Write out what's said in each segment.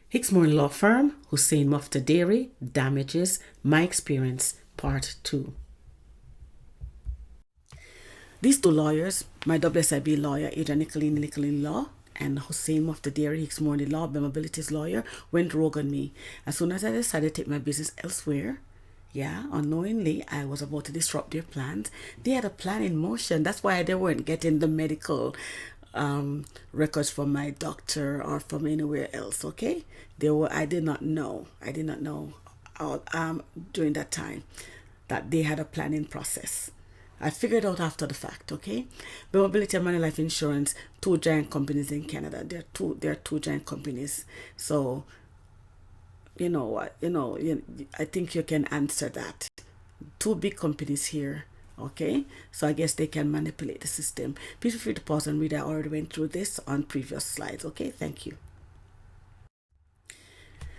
Hicks Morley Law Firm, HOSSEIN MOGHTADERI, Damages, My Experience, Part 2. These two lawyers, my WSIB lawyer, ADRIAN NICOLINI Law, and HOSSEIN MOGHTADERI, Hicks Morley Law, Mobility's lawyer, went rogue on me. As soon as I decided to take my business elsewhere, unknowingly, I was about to disrupt their plans. They had a plan in motion. That's why they weren't getting the medical records from my doctor or from anywhere else. Okay, I did not know during that time that they had a planning process. I figured out after the fact. Okay, Mobility and MANULIFE Insurance, two giant companies in Canada. They're two giant companies. So you know what, I think you can answer that. Two big companies here. Okay, so I guess they can manipulate the system. Please feel free to pause and read. I already went through this on previous slides. Okay, thank you.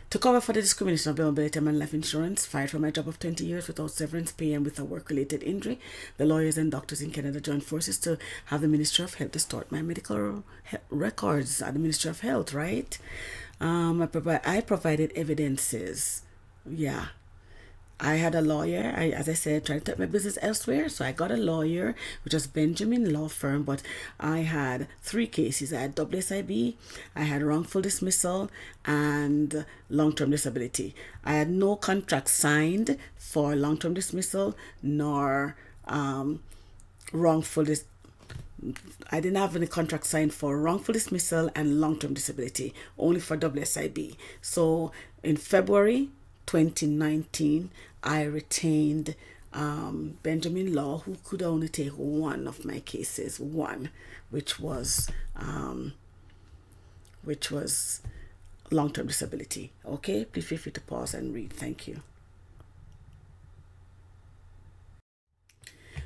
To cover for the discrimination of Mobility and MANULIFE Insurance, fired from my job of 20 years without severance pay and with a work-related injury, the lawyers and doctors in Canada joined forces to have the Ministry of Health distort my medical records at the Ministry of Health, right? I provided evidences. Yeah. I had a lawyer, as I said, trying to take my business elsewhere. So I got a lawyer, which was Benjamin Law Firm, but I had three cases. I had WSIB, I had wrongful dismissal, and long-term disability. I had no contract signed for long-term dismissal, nor wrongful dismissal. I didn't have any contract signed for wrongful dismissal and long-term disability, only for WSIB. So in February 2019, I retained Benjamin Law, who could only take one of my cases, which was long-term disability. Okay, please feel free to pause and read. Thank you.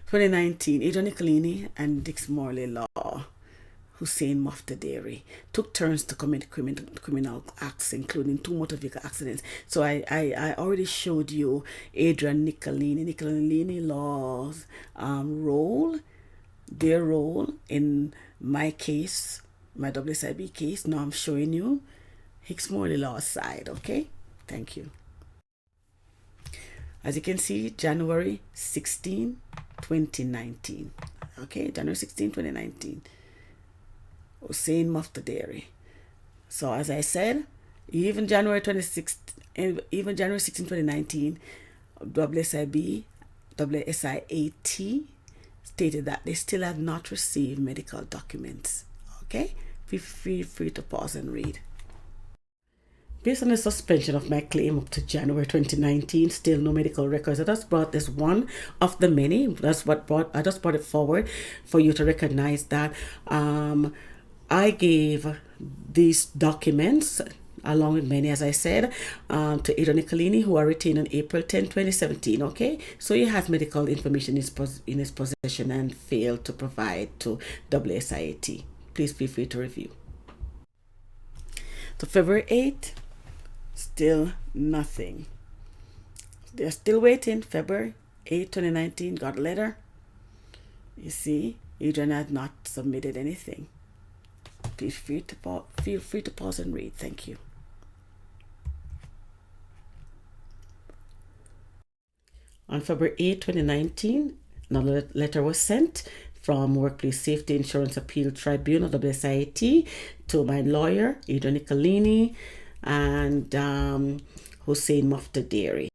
2019, ADRIAN NICOLINI and Hicks Morley Law, HOSSEIN MOGHTADERI, took turns to commit criminal acts, including 2 motor vehicle accidents. So I already showed you ADRIAN NICOLINI Law's their role in my case, my WSIB case. Now I'm showing you Hicks Morley Law's side. Okay, thank you. As you can see, January 16, 2019. Okay, January 16, 2019. HOSSEIN MOGHTADERI. So as I said, even January 16, 2019, WSIB, WSIAT stated that they still had not received medical documents. Okay, feel free to pause and read. Based on the suspension of my claim up to January 2019, still no medical records. I just brought this one of the many. I just brought it forward for you to recognize that I gave these documents, along with many, as I said, to ADRIAN NICOLINI, who are retained on April 10, 2017. Okay, so he has medical information in his possession and failed to provide to WSIAT. Please feel free to review. So February 8th, still nothing. They're still waiting. February 8, 2019, got a letter. You see, ADRIAN had not submitted anything. Feel free to pause and read. Thank you. On February 8, 2019, another letter was sent from Workplace Safety Insurance Appeal Tribunal, WSIAT, to my lawyer, ADRIAN NICOLINI, and HOSSEIN MOGHTADERI.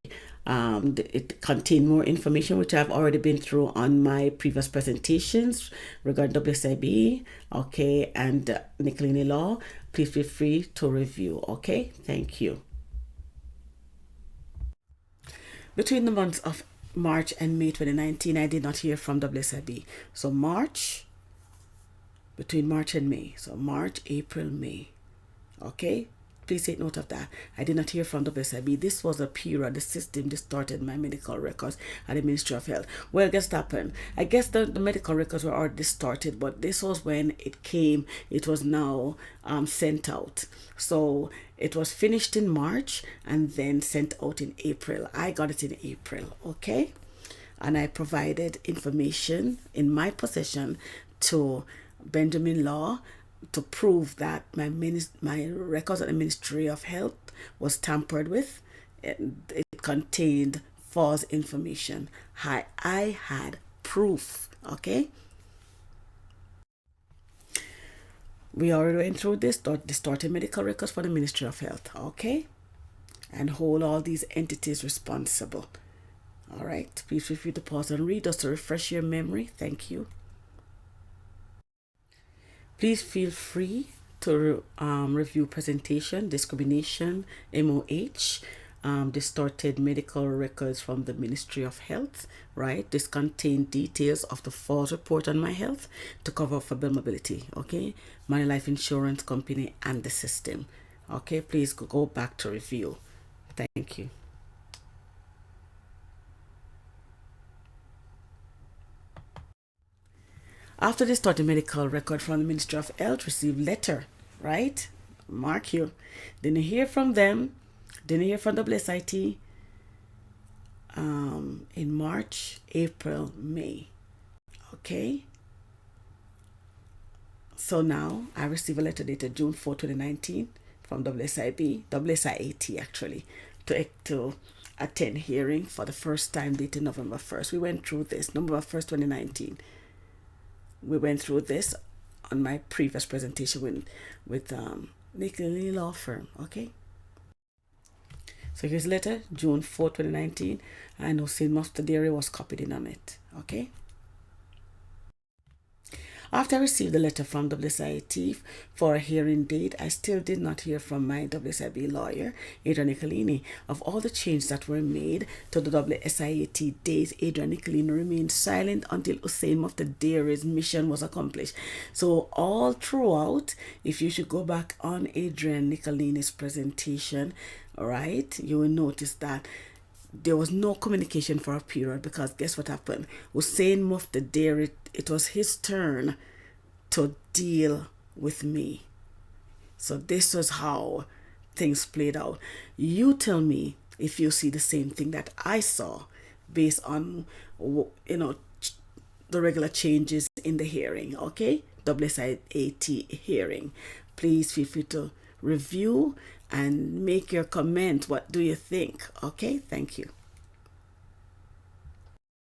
It contained more information, which I've already been through on my previous presentations regarding WSIB, okay, and NICOLINI Law. Please feel free to review. Okay, thank you. Between the months of March and May 2019, I did not hear from WSIB. So between March and May. So March, April, May. Okay, please take note of that. I did not hear from WSIB. This was a period the system distorted my medical records at the Ministry of Health. Well, guess what happened? I guess the medical records were already distorted, but this was when it came. It was now sent out. So it was finished in March and then sent out in April. I got it in April, okay? And I provided information in my possession to Benjamin Law to prove that my records at the Ministry of Health was tampered with. It contained false information. I had proof. Okay. We already went through this distorted medical records for the Ministry of Health. Okay. And hold all these entities responsible. All right. Please feel free to pause and read just to refresh your memory. Thank you. Please feel free to review presentation, discrimination, MOH, distorted medical records from the Ministry of Health, right? This contained details of the false report on my health to cover for bill mobility, okay? MANULIFE insurance company and the system, okay? Please go back to review. Thank you. After this distorted medical record from the Ministry of Health, received letter, right? Mark you. Didn't hear from them. Didn't hear from WSIT in March, April, May. Okay. So now I received a letter dated June 4, 2019 from WSIAT actually, to attend hearing for the first time dated November 1st. We went through this, November 1st, 2019. We went through this on my previous presentation with NICOLINI law firm, okay? So here's a letter, June 4, 2019, and HOSSEIN MOGHTADERI was copied in on it, okay? After I received the letter from WSIAT for a hearing date, I still did not hear from my WSIB lawyer, ADRIAN NICOLINI, of all the changes that were made to the WSIAT days. ADRIAN NICOLINI remained silent until HOSSEIN MOGHTADERI's mission was accomplished. So all throughout, if you should go back on ADRIAN NICOLINI's presentation, all right, you will notice that there was no communication for a period, because guess what happened? HOSSEIN MOGHTADERI, it was his turn to deal with me. So this was how things played out. You tell me if you see the same thing that I saw based on, you know, the regular changes in the hearing, okay? WSIAT hearing. Please feel free to review and make your comment. What do you think? Okay, thank you.